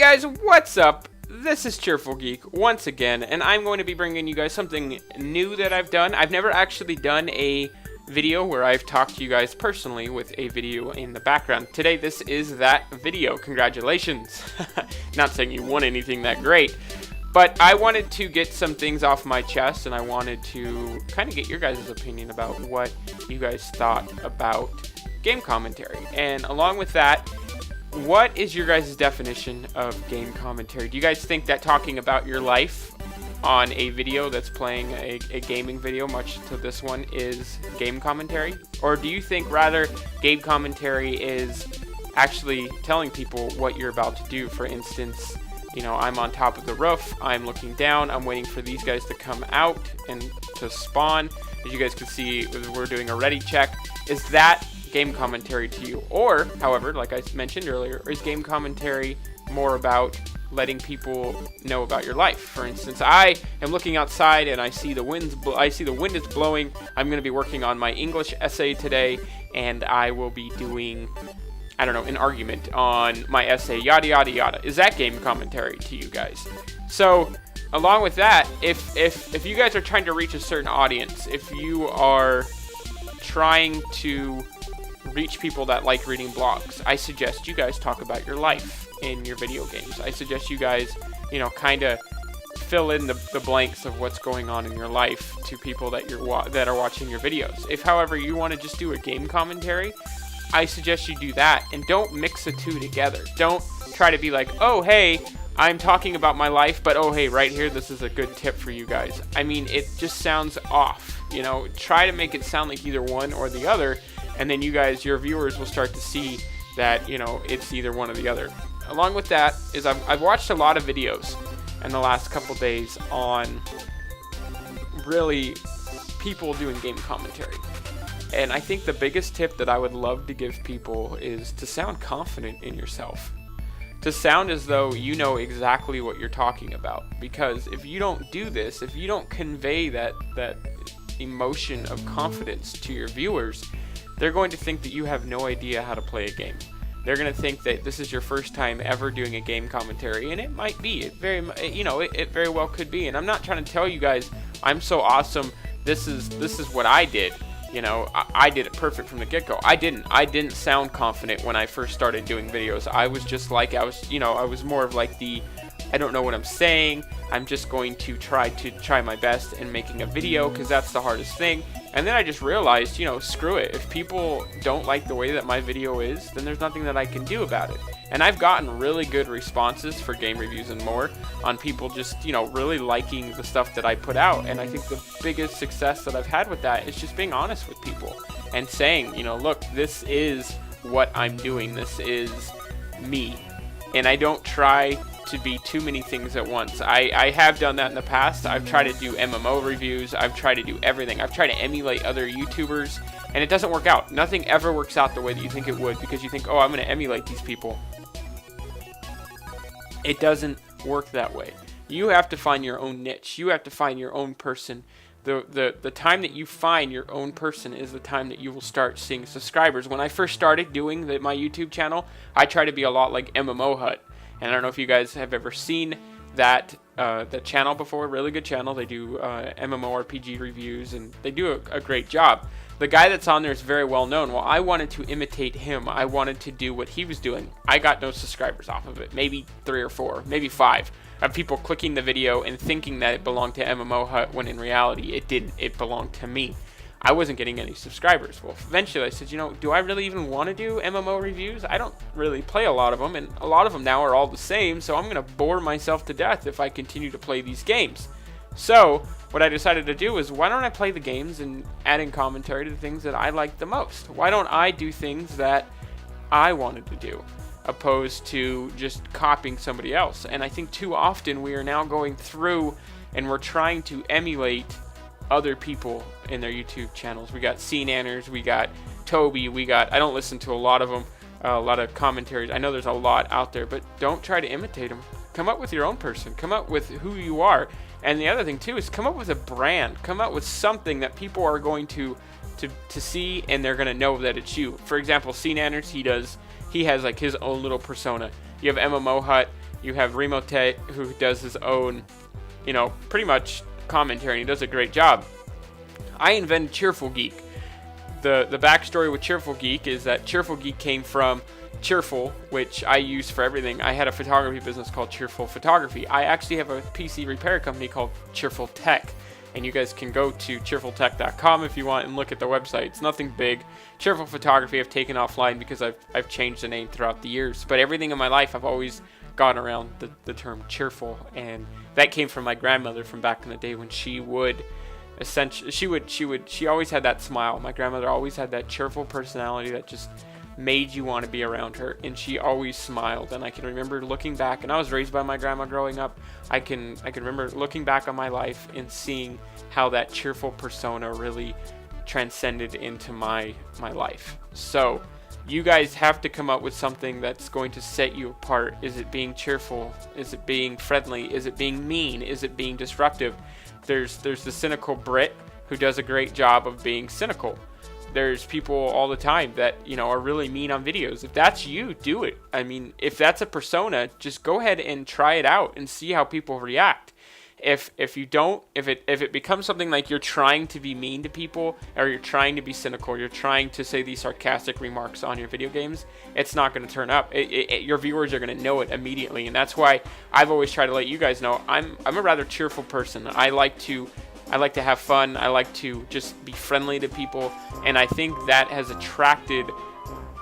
guys, what's up? This is Cheerful Geek once again, and I'm going to be bringing you guys something new that I've done. I've never actually done a video where I've talked to you guys personally with a video in the background. Today, this is that video. Congratulations. Not saying you won anything that great, but I wanted to get some things off my chest, and I wanted to kind of get your guys' opinion about what you guys thought about game commentary. And along with that, what is your guys' definition of game commentary? Do you guys think that talking about your life on a video that's playing a gaming video, much to this one, is game commentary? Or do you think rather game commentary is actually telling people what you're about to do? For instance, you know, I'm on top of the roof, I'm looking down, I'm waiting for these guys to come out and to spawn. As you guys can see, we're doing a ready check. Is that game commentary to you? Or, however, like I mentioned earlier, is game commentary more about letting people know about your life? For instance, I am looking outside and I see the wind is blowing. I'm going to be working on my English essay today, and I will be doing, I don't know, an argument on my essay, yada yada yada. Is that game commentary to you guys? So, along with that, if you guys are trying to reach a certain audience, if you are trying to reach people that like reading blogs, I suggest you guys talk about your life in your video games. I suggest you guys, you know, kind of fill in the blanks of what's going on in your life to people that that are watching your videos. If, however, you want to just do a game commentary, I suggest you do that, and don't mix the two together. Don't try to be like, oh, hey, I'm talking about my life, but oh, hey, right here, this is a good tip for you guys. I mean, it just sounds off, you know. Try to make it sound like either one or the other, and then you guys, your viewers, will start to see that, you know, it's either one or the other. Along with that is I've watched a lot of videos in the last couple days on really people doing game commentary. And I think the biggest tip that I would love to give people is to sound confident in yourself. To sound as though you know exactly what you're talking about. Because if you don't do this, if you don't convey that emotion of confidence to your viewers, they're going to think that you have no idea how to play a game. They're going to think that this is your first time ever doing a game commentary, and it might be. It very well could be. And I'm not trying to tell you guys I'm so awesome. This is what I did. You know, I did it perfect from the get-go. I didn't sound confident when I first started doing videos. I was just like, I was more of like I don't know what I'm saying. I'm just going to try my best in making a video, because that's the hardest thing. And then I just realized, you know, screw it. If people don't like the way that my video is, then there's nothing that I can do about it. And I've gotten really good responses for Game Reviews and More on people just, you know, really liking the stuff that I put out. And I think the biggest success that I've had with that is just being honest with people and saying, you know, look, this is what I'm doing. This is me. And I don't try to be too many things at once. I have done that in the past. I've tried to do MMO reviews. I've tried to do everything. I've tried to emulate other YouTubers, and it doesn't work out. Nothing ever works out the way that you think it would, because you think, oh, I'm going to emulate these people. It doesn't work that way. You have to find your own niche. You have to find your own person. The time that you find your own person is the time that you will start seeing subscribers. When I first started doing my YouTube channel, I tried to be a lot like MMO Hut. And I don't know if you guys have ever seen that channel before. Really good channel. They do MMORPG reviews, and they do a great job. The guy that's on there is very well known. Well, I wanted to imitate him. I wanted to do what he was doing. I got no subscribers off of it. Maybe 3 or 4, maybe 5 of people clicking the video and thinking that it belonged to MMO Hut, when in reality it didn't. It belonged to me. I wasn't getting any subscribers. Well, eventually I said, you know, do I really even want to do MMO reviews? I don't really play a lot of them, and a lot of them now are all the same, so I'm going to bore myself to death if I continue to play these games. So, what I decided to do is, why don't I play the games and add in commentary to the things that I like the most? Why don't I do things that I wanted to do, opposed to just copying somebody else? And I think too often we are now going through and we're trying to emulate other people in their YouTube channels. We got CNanners, we got Toby, I don't listen to a lot of them, a lot of commentaries. I know there's a lot out there, but don't try to imitate them. Come up with your own person. Come up with who you are. And the other thing too is come up with a brand. Come up with something that people are going to see, and they're going to know that it's you. For example, CNanners, he has like his own little persona. You have MMO Hut. You have Remote, who does his own, pretty much commentary, and he does a great job. I invented Cheerful Geek. The backstory with Cheerful Geek is that Cheerful Geek came from Cheerful, which I use for everything. I had a photography business called Cheerful Photography. I actually have a PC repair company called Cheerful Tech, and you guys can go to cheerfultech.com if you want and look at the website. It's nothing big. Cheerful Photography I've taken offline because I've changed the name throughout the years, but everything in my life I've always gone around the term cheerful, and that came from my grandmother from back in the day when she would essentially she always had that smile. My grandmother always had that cheerful personality that just made you want to be around her, and she always smiled. And I can remember looking back, and I was raised by my grandma growing up. I can remember looking back on my life and seeing how that cheerful persona really transcended into my life. So you guys have to come up with something that's going to set you apart. Is it being cheerful? Is it being friendly? Is it being mean? Is it being disruptive? There's the cynical Brit who does a great job of being cynical. There's people all the time that, are really mean on videos. If that's you, do it. I mean, if that's a persona, just go ahead and try it out and see how people react. If it becomes something like you're trying to be mean to people, or you're trying to be cynical, you're trying to say these sarcastic remarks on your video games, it's not going to turn up. Your viewers are going to know it immediately, and that's why I've always tried to let you guys know I'm a rather cheerful person. I like to have fun. I like to just be friendly to people, and I think that has attracted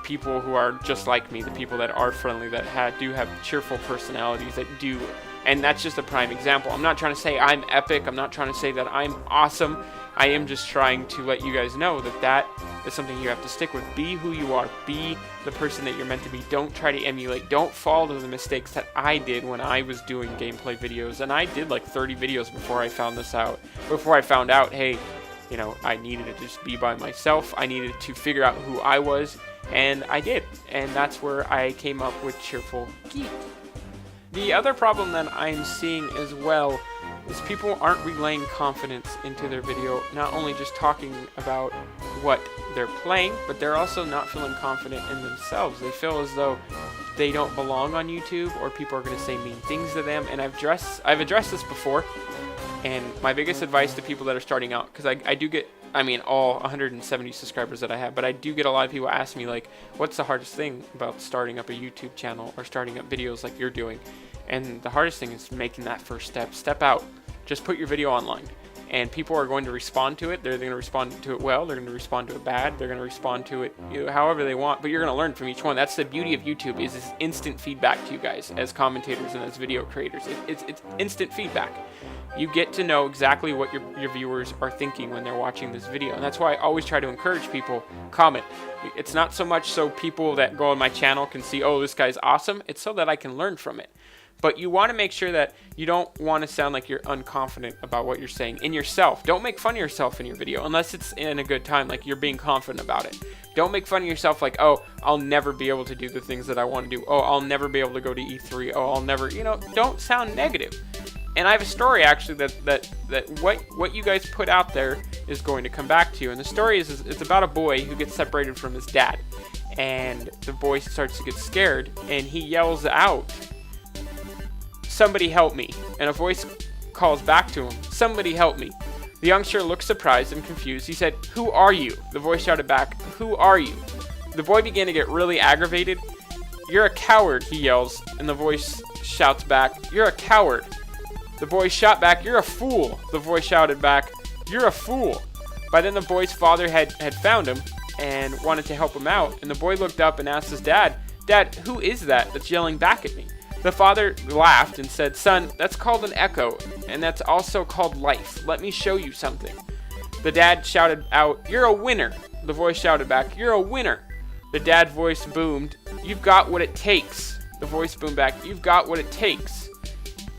people who are just like me, the people that are friendly, that do have cheerful personalities, that do. And that's just a prime example. I'm not trying to say I'm epic. I'm not trying to say that I'm awesome. I am just trying to let you guys know that is something you have to stick with. Be who you are. Be the person that you're meant to be. Don't try to emulate. Don't fall to the mistakes that I did when I was doing gameplay videos. And I did like 30 videos before I found this out. Before I found out, hey, I needed to just be by myself. I needed to figure out who I was. And I did. And that's where I came up with Cheerful Geek. The other problem that I'm seeing as well is people aren't relaying confidence into their video, not only just talking about what they're playing, but they're also not feeling confident in themselves. They feel as though they don't belong on YouTube, or people are going to say mean things to them. And I've addressed this before, and my biggest advice to people that are starting out, because I do get, all 170 subscribers that I have, but I do get a lot of people ask me, like, what's the hardest thing about starting up a YouTube channel or starting up videos like you're doing? And the hardest thing is making that first step. Step out. Just put your video online. And people are going to respond to it. They're going to respond to it well. They're going to respond to it bad. They're going to respond to it however they want. But you're going to learn from each one. That's the beauty of YouTube, is this instant feedback to you guys as commentators and as video creators. It's instant feedback. You get to know exactly what your viewers are thinking when they're watching this video. And that's why I always try to encourage people, comment. It's not so much so people that go on my channel can see, oh, this guy's awesome. It's so that I can learn from it. But you want to make sure that you don't want to sound like you're unconfident about what you're saying in yourself. Don't make fun of yourself in your video unless it's in a good time, like you're being confident about it. Don't make fun of yourself like, oh, I'll never be able to do the things that I want to do. Oh, I'll never be able to go to E3. Oh, I'll never, don't sound negative. And I have a story actually that what you guys put out there is going to come back to you. And the story is it's about a boy who gets separated from his dad. And the boy starts to get scared, and he yells out, "Somebody help me." And a voice calls back to him, "Somebody help me." The youngster looks surprised and confused. He said, "Who are you?" The voice shouted back, "Who are you?" The boy began to get really aggravated. "You're a coward," he yells, and the voice shouts back, "You're a coward." The boy shot back, "You're a fool." The voice shouted back, "You're a fool." By then the boy's father had found him and wanted to help him out, and the boy looked up and asked his dad, "Dad, who is that's yelling back at me?" The father laughed and said, "Son, that's called an echo, and that's also called life. Let me show you something." The dad shouted out, "You're a winner." The voice shouted back, "You're a winner." The dad voice boomed, "You've got what it takes." The voice boomed back, "You've got what it takes."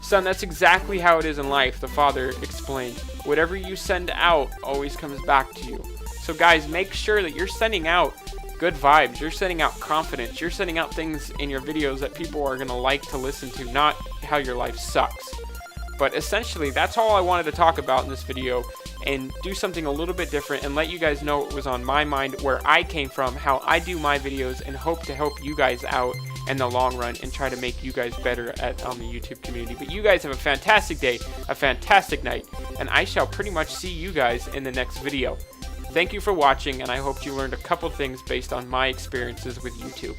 "Son, that's exactly how it is in life," the father explained. "Whatever you send out always comes back to you." So guys, make sure that you're sending out good vibes. You're sending out confidence. You're sending out things in your videos that people are going to like to listen to, not how your life sucks. But essentially, that's all I wanted to talk about in this video, and do something a little bit different and let you guys know what was on my mind, where I came from, how I do my videos, and hope to help you guys out in the long run and try to make you guys better on the YouTube community. But you guys have a fantastic day, a fantastic night, and I shall pretty much see you guys in the next video. Thank you for watching, and I hope you learned a couple things based on my experiences with YouTube.